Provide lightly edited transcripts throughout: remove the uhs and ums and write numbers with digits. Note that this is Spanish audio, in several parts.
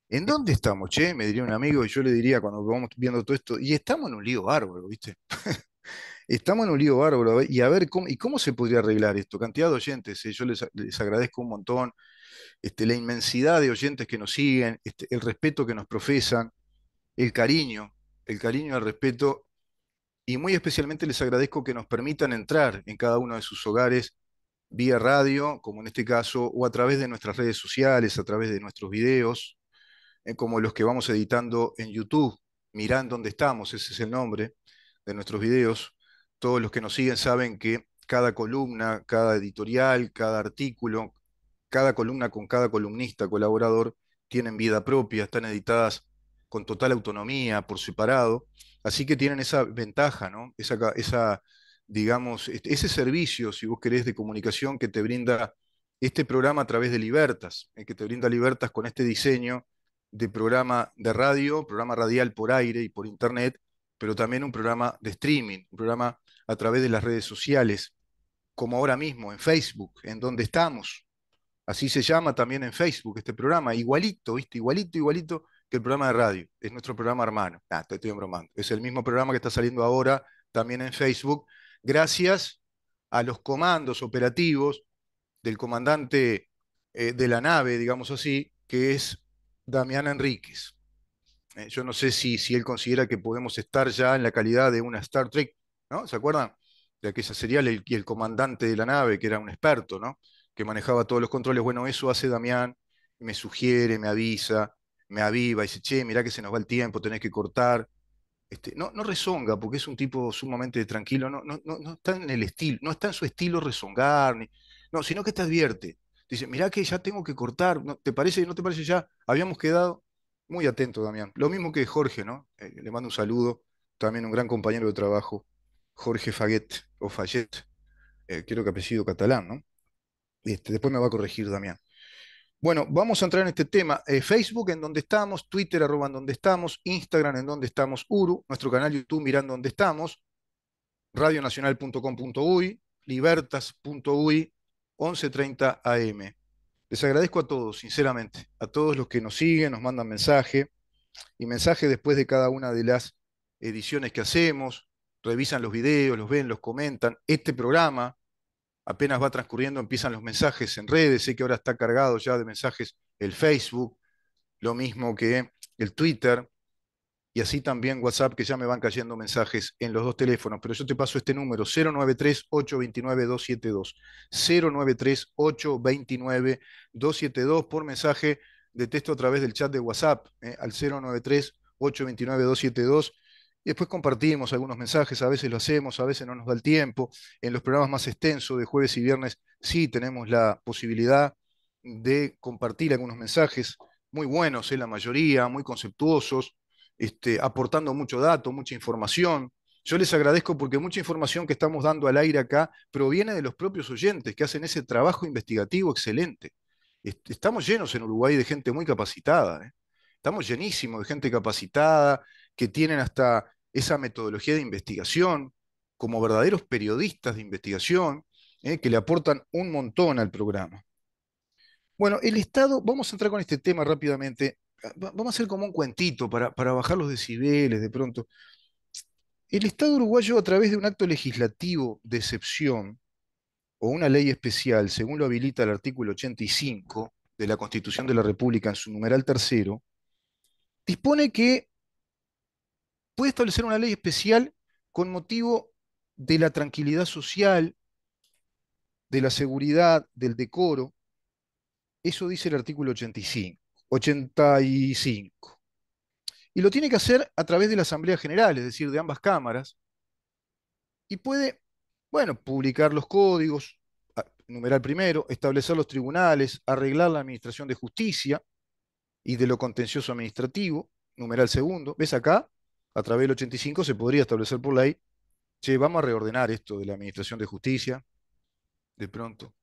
¿En dónde estamos, che? Me diría un amigo y yo le diría cuando vamos viendo todo esto, y estamos en un lío bárbaro, ¿viste? Estamos en un lío bárbaro, y a ver cómo se podría arreglar esto. Cantidad de oyentes, yo les agradezco un montón, la inmensidad de oyentes que nos siguen, el respeto que nos profesan, el cariño, el cariño, el respeto, y muy especialmente les agradezco que nos permitan entrar en cada uno de sus hogares vía radio, como en este caso, o a través de nuestras redes sociales, a través de nuestros videos como los que vamos editando en YouTube. Mirán dónde estamos, ese es el nombre de nuestros videos. Todos los que nos siguen saben que cada columna, cada editorial, cada artículo, cada columna con cada columnista, colaborador, tienen vida propia, están editadas con total autonomía, por separado. Así que tienen esa ventaja, ¿no? Digamos, ese servicio, si vos querés, de comunicación que te brinda este programa a través de Libertas, que te brinda Libertas con este diseño de programa de radio, programa radial por aire y por internet, pero también un programa de streaming, un programa a través de las redes sociales, como ahora mismo en Facebook, en donde estamos. Así se llama también en Facebook este programa, igualito, ¿viste? Igualito, igualito que el programa de radio. Es nuestro programa hermano. Te estoy bromando. Es el mismo programa que está saliendo ahora también en Facebook, gracias a los comandos operativos del comandante de la nave, digamos así, que es Damián Enríquez. Yo no sé si él considera que podemos estar ya en la calidad de una Star Trek, ¿no? ¿Se acuerdan? De aquella serial y el comandante de la nave, que era un experto, ¿no? Que manejaba todos los controles. Bueno, eso hace Damián, me sugiere, me avisa, me aviva, y dice, che, mirá que se nos va el tiempo, tenés que cortar. No rezonga, porque es un tipo sumamente tranquilo, no está en el estilo, no está en su estilo rezongar, no, sino que te advierte. Dice, mirá que ya tengo que cortar, ¿no? ¿Te parece? ¿No te parece ya? Habíamos quedado muy atento, Damián. Lo mismo que Jorge, ¿no? Le mando un saludo, también un gran compañero de trabajo, Jorge Faguet, o Fayet, creo que apellido catalán, ¿no? Después me va a corregir Damián. Bueno, vamos a entrar en este tema. Facebook en donde estamos, Twitter arroba en donde estamos, Instagram en donde estamos, Uru, nuestro canal YouTube mirando donde estamos, radionacional.com.uy, libertas.uy, 11:30 AM. Les agradezco a todos, sinceramente, a todos los que nos siguen, nos mandan mensaje y mensaje después de cada una de las ediciones que hacemos, revisan los videos, los ven, los comentan. Este programa apenas va transcurriendo, empiezan los mensajes en redes, sé que ahora está cargado ya de mensajes el Facebook, lo mismo que el Twitter, y así también WhatsApp, que ya me van cayendo mensajes en los dos teléfonos, pero yo te paso este número, 093-829-272, 093-829-272 por mensaje de texto a través del chat de WhatsApp, al 093-829-272, y después compartimos algunos mensajes, a veces lo hacemos, a veces no nos da el tiempo. En los programas más extensos de jueves y viernes sí tenemos la posibilidad de compartir algunos mensajes muy buenos, la mayoría, muy conceptuosos, aportando mucho dato, mucha información. Yo les agradezco porque mucha información que estamos dando al aire acá proviene de los propios oyentes que hacen ese trabajo investigativo excelente. Estamos llenos en Uruguay de gente muy capacitada, ¿eh? Estamos llenísimos de gente capacitada que tienen hasta esa metodología de investigación, como verdaderos periodistas de investigación, que le aportan un montón al programa. Bueno, el Estado, vamos a entrar con este tema rápidamente. Vamos a hacer como un cuentito para bajar los decibeles de pronto. El Estado uruguayo, a través de un acto legislativo de excepción o una ley especial, según lo habilita el artículo 85 de la Constitución de la República en su numeral tercero, dispone que puede establecer una ley especial con motivo de la tranquilidad social, de la seguridad, del decoro. Eso dice el artículo 85. 85. Y lo tiene que hacer a través de la Asamblea General, es decir, de ambas cámaras, y puede, bueno, publicar los códigos, numeral primero, establecer los tribunales, arreglar la administración de justicia y de lo contencioso administrativo, numeral segundo. ¿Ves acá? A través del 85 se podría establecer por ley, che, vamos a reordenar esto de la administración de justicia, de pronto,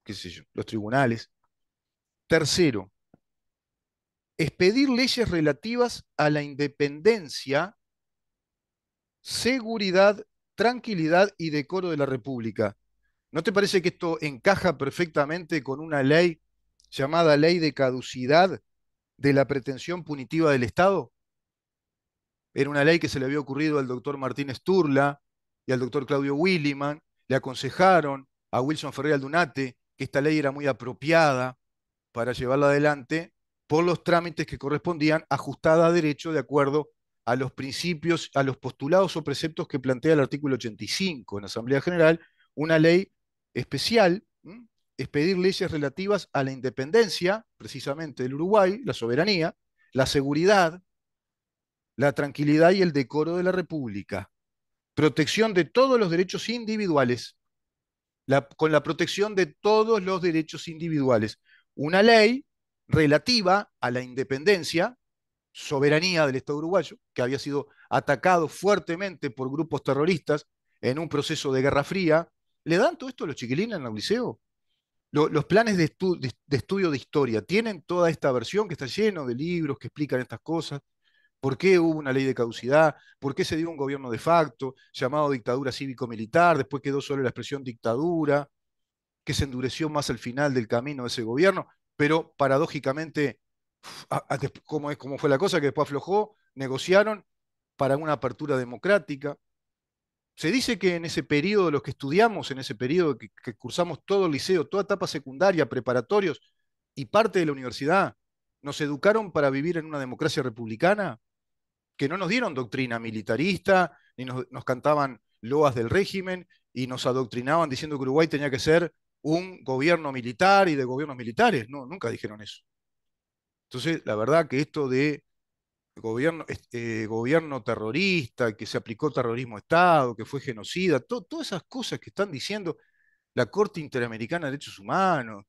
qué sé yo, los tribunales. Tercero, expedir leyes relativas a la independencia, seguridad, tranquilidad y decoro de la República. ¿No te parece que esto encaja perfectamente con una ley llamada ley de caducidad, de la pretensión punitiva del Estado. Era una ley que se le había ocurrido al doctor Martín Sturla y al doctor Claudio Williman. Le aconsejaron a Wilson Ferrer Aldunate que esta ley era muy apropiada para llevarla adelante por los trámites que correspondían, ajustada a derecho de acuerdo a los principios, a los postulados o preceptos que plantea el artículo 85 en la Asamblea General, una ley especial, es pedir leyes relativas a la independencia, precisamente del Uruguay, la soberanía, la seguridad, la tranquilidad y el decoro de la República, protección de todos los derechos individuales, con la protección de todos los derechos individuales. Una ley relativa a la independencia, soberanía del Estado uruguayo, que había sido atacado fuertemente por grupos terroristas en un proceso de Guerra Fría. ¿Le dan todo esto a los chiquilines en el liceo? Los planes de estudio de historia tienen toda esta versión que está lleno de libros que explican estas cosas. ¿Por qué hubo una ley de caducidad? ¿Por qué se dio un gobierno de facto llamado dictadura cívico-militar? Después quedó solo la expresión dictadura, que se endureció más al final del camino de ese gobierno, pero paradójicamente, ¿cómo fue la cosa? Que después aflojó, negociaron para una apertura democrática. Se dice que en ese periodo, los que estudiamos, en ese periodo que cursamos todo el liceo, toda etapa secundaria, preparatorios y parte de la universidad, nos educaron para vivir en una democracia republicana, que no nos dieron doctrina militarista, ni nos cantaban loas del régimen y nos adoctrinaban diciendo que Uruguay tenía que ser un gobierno militar y de gobiernos militares. No, nunca dijeron eso. Entonces, la verdad que esto de gobierno terrorista, que se aplicó terrorismo a Estado, que fue genocida, todas esas cosas que están diciendo la Corte Interamericana de Derechos Humanos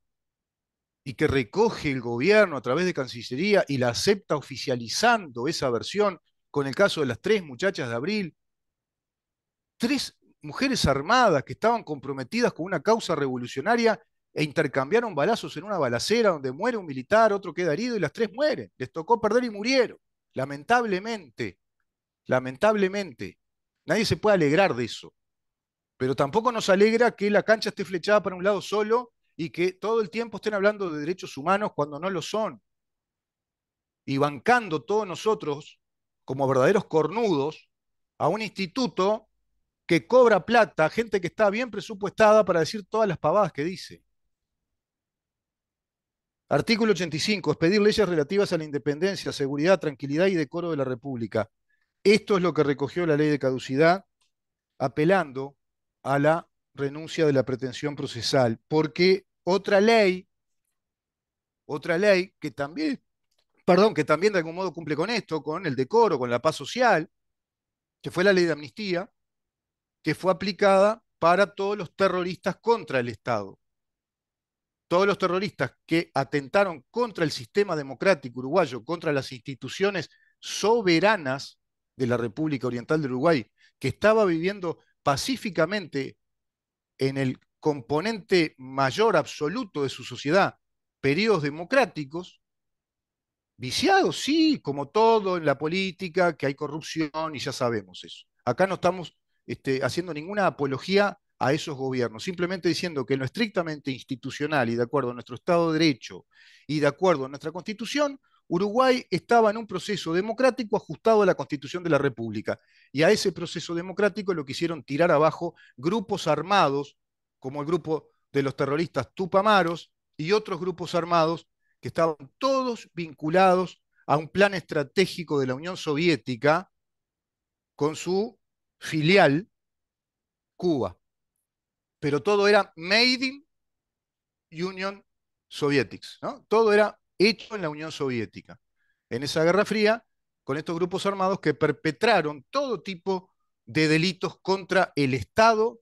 y que recoge el gobierno a través de Cancillería y la acepta oficializando esa versión con el caso de las tres muchachas de Abril, tres mujeres armadas que estaban comprometidas con una causa revolucionaria e intercambiaron balazos en una balacera donde muere un militar, otro queda herido y las tres mueren. Les tocó perder y murieron. Lamentablemente, lamentablemente. Nadie se puede alegrar de eso. Pero tampoco nos alegra que la cancha esté flechada para un lado solo y que todo el tiempo estén hablando de derechos humanos cuando no lo son. Y bancando todos nosotros, como verdaderos cornudos, a un instituto que cobra plata, gente que está bien presupuestada para decir todas las pavadas que dice. Artículo 85. Expedir leyes relativas a la independencia, seguridad, tranquilidad y decoro de la República. Esto es lo que recogió la ley de caducidad, apelando a la renuncia de la pretensión procesal, porque otra ley que también, perdón, que también de algún modo cumple con esto, con el decoro, con la paz social, que fue la ley de amnistía, que fue aplicada para todos los terroristas contra el Estado. Todos los terroristas que atentaron contra el sistema democrático uruguayo, contra las instituciones soberanas de la República Oriental del Uruguay, que estaba viviendo pacíficamente en el componente mayor absoluto de su sociedad, periodos democráticos, viciados, sí, como todo en la política, que hay corrupción y ya sabemos eso. Acá no estamos haciendo ninguna apología a esos gobiernos, simplemente diciendo que en lo estrictamente institucional y de acuerdo a nuestro Estado de Derecho y de acuerdo a nuestra Constitución, Uruguay estaba en un proceso democrático ajustado a la Constitución de la República. Y a ese proceso democrático lo quisieron tirar abajo grupos armados, como el grupo de los terroristas Tupamaros y otros grupos armados que estaban todos vinculados a un plan estratégico de la Unión Soviética con su filial, Cuba. Pero todo era Made in Union Sovietics, ¿no? Todo era hecho en la Unión Soviética. En esa Guerra Fría, con estos grupos armados que perpetraron todo tipo de delitos contra el Estado,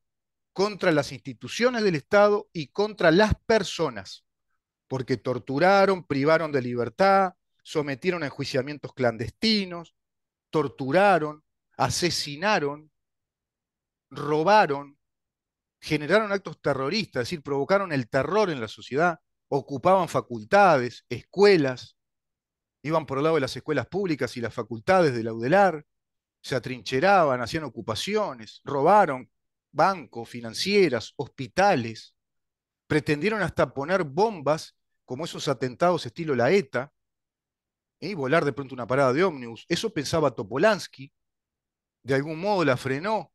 contra las instituciones del Estado y contra las personas, porque torturaron, privaron de libertad, sometieron a enjuiciamientos clandestinos, torturaron, asesinaron, robaron, generaron actos terroristas, es decir, provocaron el terror en la sociedad, ocupaban facultades, escuelas, iban por el lado de las escuelas públicas y las facultades de la UDELAR, se atrincheraban, hacían ocupaciones, robaron bancos, financieras, hospitales, pretendieron hasta poner bombas, como esos atentados estilo la ETA, y volar de pronto una parada de ómnibus. Eso pensaba Topolansky, de algún modo la frenó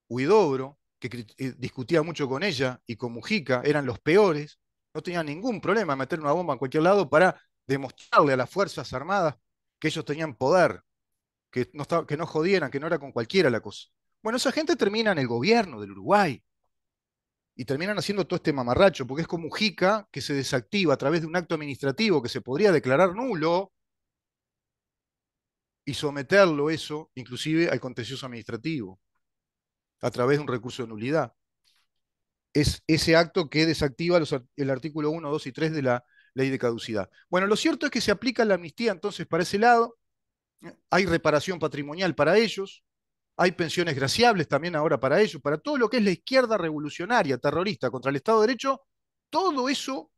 Huidobro, que discutía mucho con ella y con Mujica, eran los peores, no tenían ningún problema en meter una bomba en cualquier lado para demostrarle a las Fuerzas Armadas que ellos tenían poder, que no jodieran, que no era con cualquiera la cosa. Bueno, esa gente termina en el gobierno del Uruguay y terminan haciendo todo este mamarracho, porque es con Mujica que se desactiva a través de un acto administrativo que se podría declarar nulo y someterlo eso, inclusive al contencioso administrativo, a través de un recurso de nulidad. Es ese acto que desactiva el artículo 1, 2 y 3 de la ley de caducidad. Bueno, lo cierto es que se aplica la amnistía entonces para ese lado, hay reparación patrimonial para ellos, hay pensiones graciables también ahora para ellos, para todo lo que es la izquierda revolucionaria, terrorista contra el Estado de Derecho, todo eso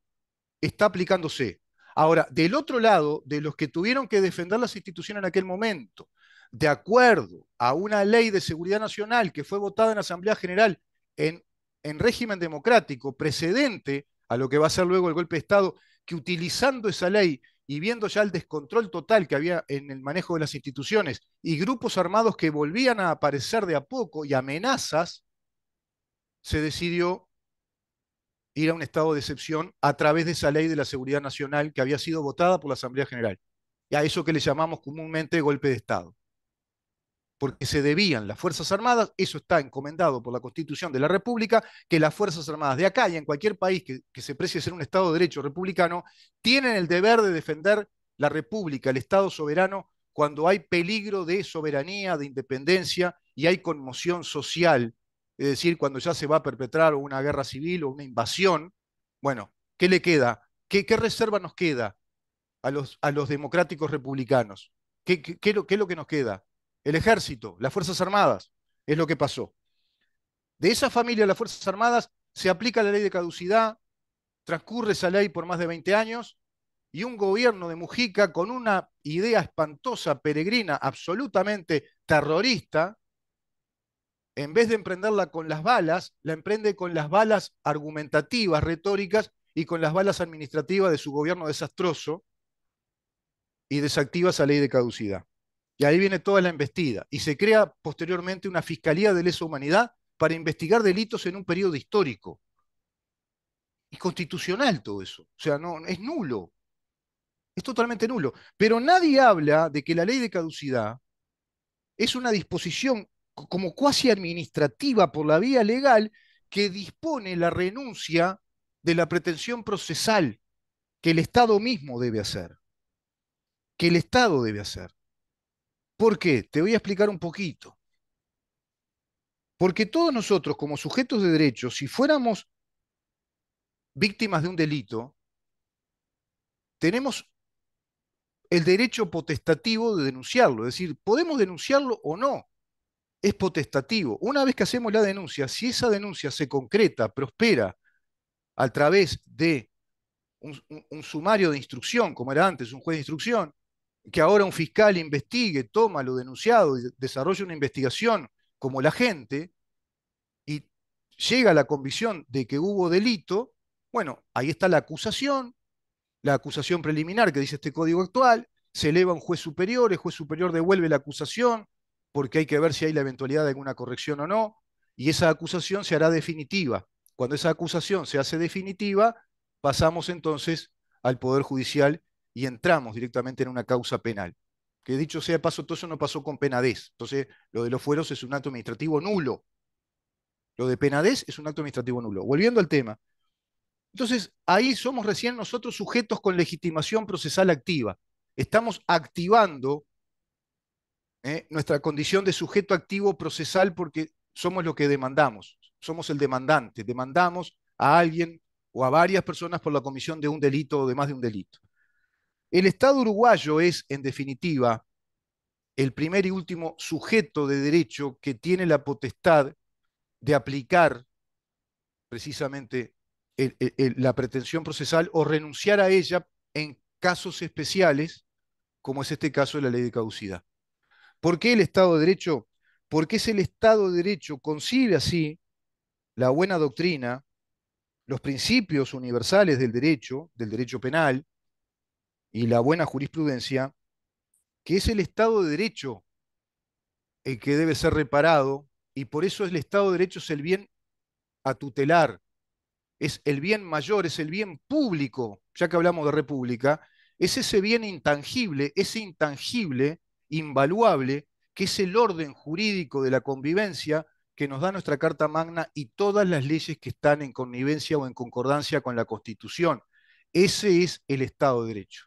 está aplicándose. Ahora, del otro lado, de los que tuvieron que defender las instituciones en aquel momento, de acuerdo a una ley de seguridad nacional que fue votada en Asamblea General en, en régimen democrático, precedente a lo que va a ser luego el golpe de Estado, que utilizando esa ley y viendo ya el descontrol total que había en el manejo de las instituciones y grupos armados que volvían a aparecer de a poco y amenazas, se decidió ir a un estado de excepción a través de esa ley de la seguridad nacional que había sido votada por la Asamblea General. Y a eso que le llamamos comúnmente golpe de Estado. Porque se debían las Fuerzas Armadas, eso está encomendado por la Constitución de la República, que las Fuerzas Armadas de acá y en cualquier país que se precie ser un Estado de Derecho republicano, tienen el deber de defender la República, el Estado soberano, cuando hay peligro de soberanía, de independencia y hay conmoción social, es decir, cuando ya se va a perpetrar una guerra civil o una invasión. Bueno, ¿qué le queda? ¿Qué reserva nos queda a los democráticos republicanos? ¿Qué es lo que nos queda? El ejército, las Fuerzas Armadas, es lo que pasó. De esa familia de las Fuerzas Armadas se aplica la ley de caducidad, transcurre esa ley por más de 20 años y un gobierno de Mujica con una idea espantosa, peregrina, absolutamente terrorista, en vez de emprenderla con las balas, la emprende con las balas argumentativas, retóricas y con las balas administrativas de su gobierno desastroso y desactiva esa ley de caducidad. Y ahí viene toda la embestida. Y se crea posteriormente una Fiscalía de Lesa Humanidad para investigar delitos en un periodo histórico. Y constitucional todo eso. O sea, no, es nulo. Es totalmente nulo. Pero nadie habla de que la ley de caducidad es una disposición como cuasi administrativa por la vía legal que dispone la renuncia de la pretensión procesal que el Estado mismo debe hacer. Que el Estado debe hacer. ¿Por qué? Te voy a explicar un poquito. Porque todos nosotros, como sujetos de derecho, si fuéramos víctimas de un delito, tenemos el derecho potestativo de denunciarlo. Es decir, podemos denunciarlo o no. Es potestativo. Una vez que hacemos la denuncia, si esa denuncia se concreta, prospera a través de un sumario de instrucción, como era antes, un juez de instrucción, que ahora un fiscal investigue, toma lo denunciado y desarrolla una investigación como la gente, y llega a la convicción de que hubo delito, bueno, ahí está la acusación preliminar que dice este código actual, se eleva a un juez superior, el juez superior devuelve la acusación, porque hay que ver si hay la eventualidad de alguna corrección o no, y esa acusación se hará definitiva. Cuando esa acusación se hace definitiva, pasamos entonces al Poder Judicial y entramos directamente en una causa penal. Que dicho sea de paso, todo eso no pasó con Penades. Entonces, lo de los fueros es un acto administrativo nulo. Lo de Penades es un acto administrativo nulo. Volviendo al tema. Entonces, ahí somos recién nosotros sujetos con legitimación procesal activa. Estamos activando nuestra condición de sujeto activo procesal porque somos lo que demandamos. Somos el demandante. Demandamos a alguien o a varias personas por la comisión de un delito o de más de un delito. El Estado uruguayo es, en definitiva, el primer y último sujeto de derecho que tiene la potestad de aplicar precisamente la pretensión procesal o renunciar a ella en casos especiales, como es este caso de la ley de caducidad. ¿Por qué el Estado de Derecho? Porque es el Estado de Derecho, concibe así la buena doctrina, los principios universales del derecho penal, y la buena jurisprudencia, que es el Estado de Derecho el que debe ser reparado, y por eso el Estado de Derecho es el bien a tutelar, es el bien mayor, es el bien público, ya que hablamos de república, es ese bien intangible, ese intangible, invaluable, que es el orden jurídico de la convivencia que nos da nuestra Carta Magna y todas las leyes que están en connivencia o en concordancia con la Constitución. Ese es el Estado de Derecho.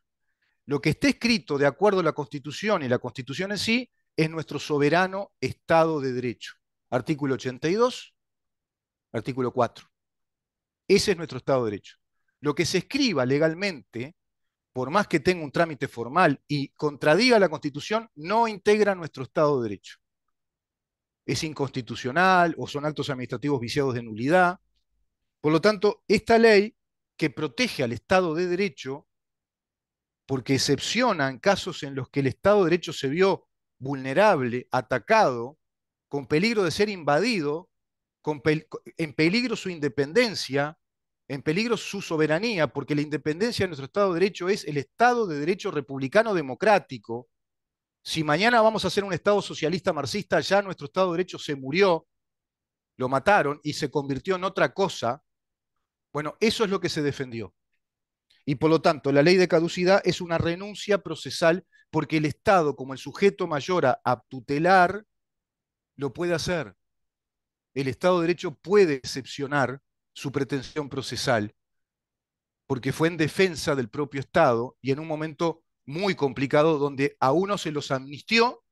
Lo que esté escrito de acuerdo a la Constitución y la Constitución en sí es nuestro soberano Estado de Derecho. Artículo 82, artículo 4. Ese es nuestro Estado de Derecho. Lo que se escriba legalmente, por más que tenga un trámite formal y contradiga la Constitución, no integra nuestro Estado de Derecho. Es inconstitucional o son actos administrativos viciados de nulidad. Por lo tanto, esta ley que protege al Estado de Derecho, porque excepciona en casos en los que el Estado de Derecho se vio vulnerable, atacado, con peligro de ser invadido, en peligro su independencia, en peligro su soberanía, porque la independencia de nuestro Estado de Derecho es el Estado de Derecho republicano democrático. Si mañana vamos a hacer un Estado socialista marxista, ya nuestro Estado de Derecho se murió, lo mataron y se convirtió en otra cosa. Bueno, eso es lo que se defendió. Y por lo tanto, la ley de caducidad es una renuncia procesal porque el Estado, como el sujeto mayor a tutelar, lo puede hacer. El Estado de Derecho puede excepcionar su pretensión procesal porque fue en defensa del propio Estado y en un momento muy complicado donde a uno se los amnistió,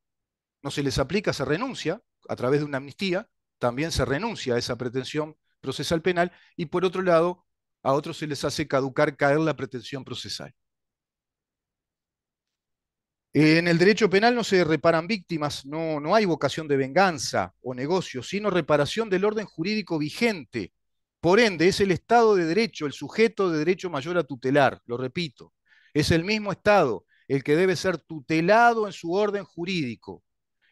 no se les aplica, se renuncia a través de una amnistía, también se renuncia a esa pretensión procesal penal y por otro lado, a otros se les hace caducar, caer la pretensión procesal. En el derecho penal no se reparan víctimas, no hay vocación de venganza o negocio, sino reparación del orden jurídico vigente. Por ende, es el Estado de Derecho, el sujeto de derecho mayor a tutelar, lo repito. Es el mismo Estado el que debe ser tutelado en su orden jurídico.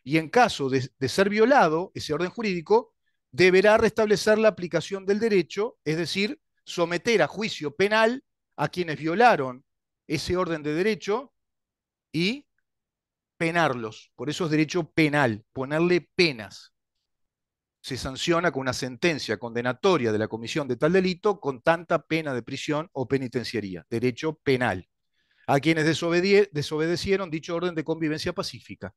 Y en caso de ser violado ese orden jurídico, deberá restablecer la aplicación del derecho, es decir, someter a juicio penal a quienes violaron ese orden de derecho y penarlos. Por eso es derecho penal, ponerle penas. Se sanciona con una sentencia condenatoria de la comisión de tal delito con tanta pena de prisión o penitenciaría. Derecho penal. A quienes desobedecieron dicho orden de convivencia pacífica,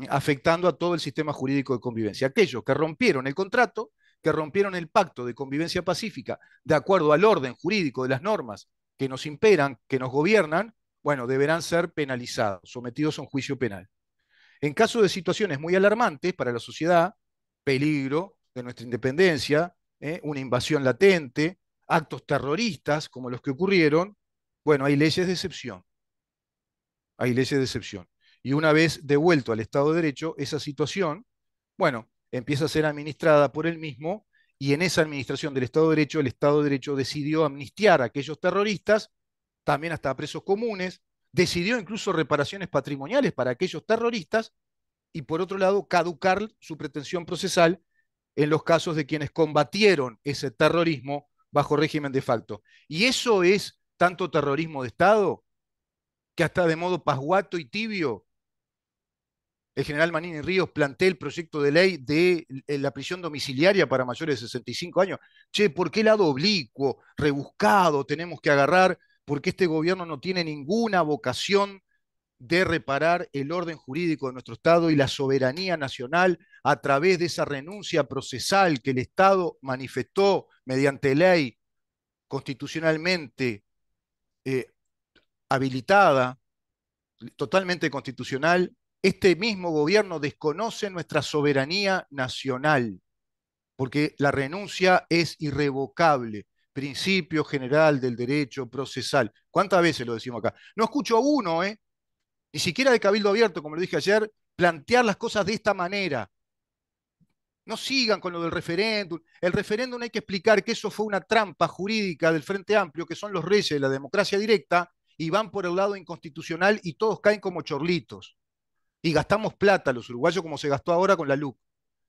afectando a todo el sistema jurídico de convivencia. Aquellos que rompieron el contrato, que rompieron el pacto de convivencia pacífica de acuerdo al orden jurídico de las normas que nos imperan, que nos gobiernan, bueno, deberán ser penalizados, sometidos a un juicio penal. En caso de situaciones muy alarmantes para la sociedad, peligro de nuestra independencia, una invasión latente, actos terroristas como los que ocurrieron, bueno, hay leyes de excepción, hay leyes de excepción. Y una vez devuelto al Estado de Derecho, esa situación, bueno, empieza a ser administrada por él mismo y en esa administración del Estado de Derecho, el Estado de Derecho decidió amnistiar a aquellos terroristas, también hasta a presos comunes, decidió incluso reparaciones patrimoniales para aquellos terroristas y por otro lado caducar su pretensión procesal en los casos de quienes combatieron ese terrorismo bajo régimen de facto. Y eso es tanto terrorismo de Estado que hasta de modo pasguato y tibio el general Manini Ríos plantea el proyecto de ley de la prisión domiciliaria para mayores de 65 años. Che, ¿por qué lado oblicuo, rebuscado tenemos que agarrar? Porque este gobierno no tiene ninguna vocación de reparar el orden jurídico de nuestro Estado y la soberanía nacional a través de esa renuncia procesal que el Estado manifestó mediante ley constitucionalmente eh, habilitada, totalmente constitucional. Este mismo gobierno desconoce nuestra soberanía nacional, porque la renuncia es irrevocable, principio general del derecho procesal. ¿Cuántas veces lo decimos acá? No escucho a uno, ni siquiera de Cabildo Abierto, como lo dije ayer, plantear las cosas de esta manera. No sigan con lo del referéndum. El referéndum hay que explicar que eso fue una trampa jurídica del Frente Amplio, que son los reyes de la democracia directa, y van por el lado inconstitucional y todos caen como chorlitos. Y gastamos plata los uruguayos como se gastó ahora con la LUC,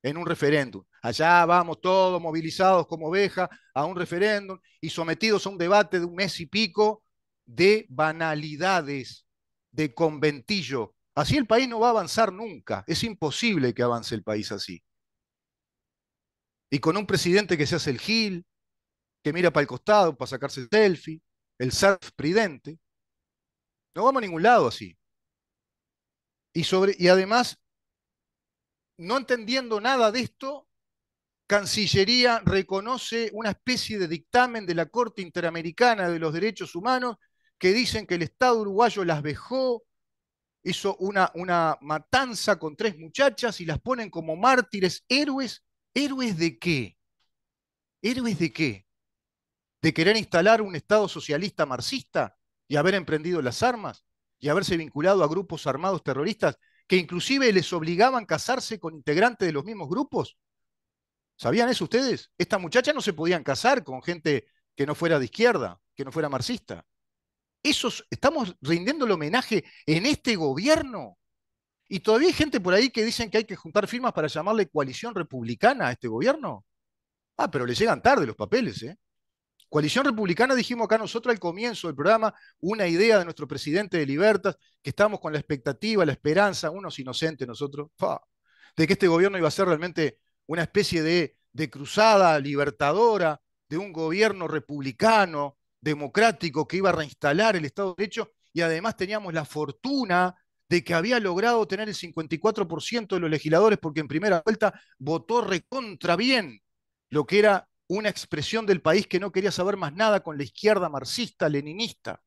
en un referéndum. Allá vamos todos movilizados como ovejas a un referéndum y sometidos a un debate de un mes y pico de banalidades, de conventillo. Así el país no va a avanzar nunca. Es imposible que avance el país así. Y con un presidente que se hace el gil, que mira para el costado para sacarse el selfie, el surf pridente, no vamos a ningún lado así. Y además, no entendiendo nada de esto, Cancillería reconoce una especie de dictamen de la Corte Interamericana de los Derechos Humanos que dicen que el Estado uruguayo las vejó, hizo una matanza con 3 muchachas y las ponen como mártires, héroes. ¿Héroes de qué? ¿Héroes de qué? ¿De querer instalar un Estado socialista marxista y haber emprendido las armas y haberse vinculado a grupos armados terroristas que inclusive les obligaban a casarse con integrantes de los mismos grupos? ¿Sabían eso ustedes? Estas muchachas no se podían casar con gente que no fuera de izquierda, que no fuera marxista. Estamos rindiendo el homenaje en este gobierno. Y todavía hay gente por ahí que dicen que hay que juntar firmas para llamarle coalición republicana a este gobierno. Ah, pero le llegan tarde los papeles, ¿eh? Coalición Republicana, dijimos acá nosotros al comienzo del programa, una idea de nuestro presidente de Libertas, que estábamos con la expectativa, la esperanza, unos inocentes nosotros, de que este gobierno iba a ser realmente una especie de cruzada libertadora, de un gobierno republicano, democrático, que iba a reinstalar el Estado de Derecho, y además teníamos la fortuna de que había logrado tener el 54% de los legisladores, porque en primera vuelta votó recontra bien lo que era una expresión del país que no quería saber más nada con la izquierda marxista, leninista.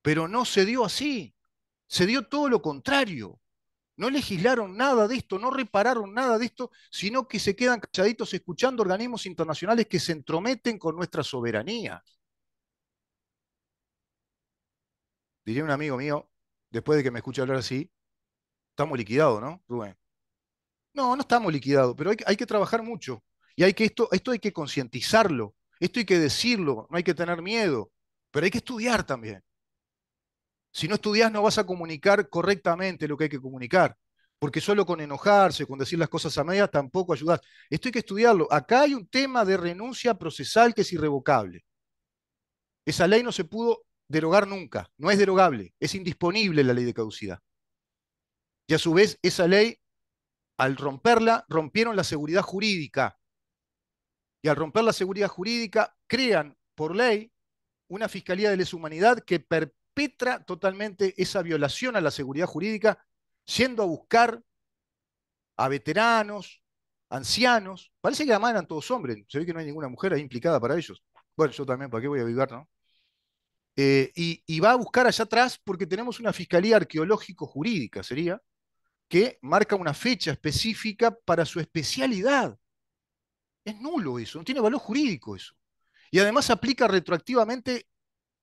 Pero no se dio así, se dio todo lo contrario. No legislaron nada de esto, no repararon nada de esto, sino que se quedan calladitos escuchando organismos internacionales que se entrometen con nuestra soberanía. Diría un amigo mío, después de que me escuche hablar así, estamos liquidados, ¿no, Rubén? No, no estamos liquidados, pero hay que trabajar mucho. Y esto hay que concientizarlo, esto hay que decirlo, no hay que tener miedo, pero hay que estudiar también. Si no estudias no vas a comunicar correctamente lo que hay que comunicar, porque solo con enojarse, con decir las cosas a medias, tampoco ayudas. Esto hay que estudiarlo. Acá hay un tema de renuncia procesal que es irrevocable. Esa ley no se pudo derogar nunca, no es derogable, es indisponible la ley de caducidad. Y a su vez, esa ley, al romperla, rompieron la seguridad jurídica. Y al romper la seguridad jurídica, crean por ley una Fiscalía de Lesa Humanidad que perpetra totalmente esa violación a la seguridad jurídica, yendo a buscar a veteranos, ancianos. Parece que además eran todos hombres, se ve que no hay ninguna mujer ahí implicada para ellos. Bueno, yo también, ¿para qué voy a avivar, no? Y va a buscar allá atrás porque tenemos una Fiscalía Arqueológico-Jurídica, sería, que marca una fecha específica para su especialidad. Es nulo eso, no tiene valor jurídico eso. Y además aplica retroactivamente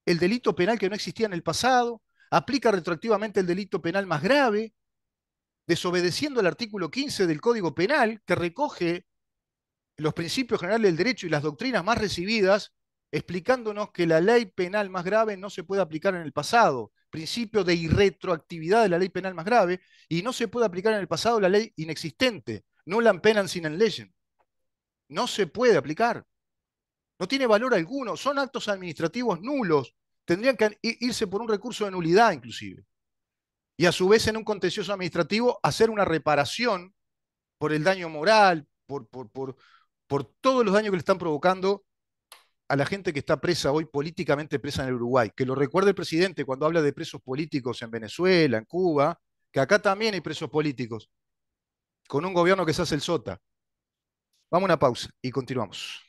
el delito penal que no existía en el pasado, aplica retroactivamente el delito penal más grave, desobedeciendo el artículo 15 del Código Penal, que recoge los principios generales del derecho y las doctrinas más recibidas, explicándonos que la ley penal más grave no se puede aplicar en el pasado, principio de irretroactividad de la ley penal más grave, y no se puede aplicar en el pasado la ley inexistente, nullam penam sine legem. No se puede aplicar. No tiene valor alguno, son actos administrativos nulos. Tendrían que irse por un recurso de nulidad inclusive. Y a su vez en un contencioso administrativo hacer una reparación por el daño moral, por todos los daños que le están provocando a la gente que está presa hoy, políticamente presa en el Uruguay. Que lo recuerde el presidente cuando habla de presos políticos en Venezuela, en Cuba, que acá también hay presos políticos, con un gobierno que se hace el sota. Vamos a una pausa y continuamos.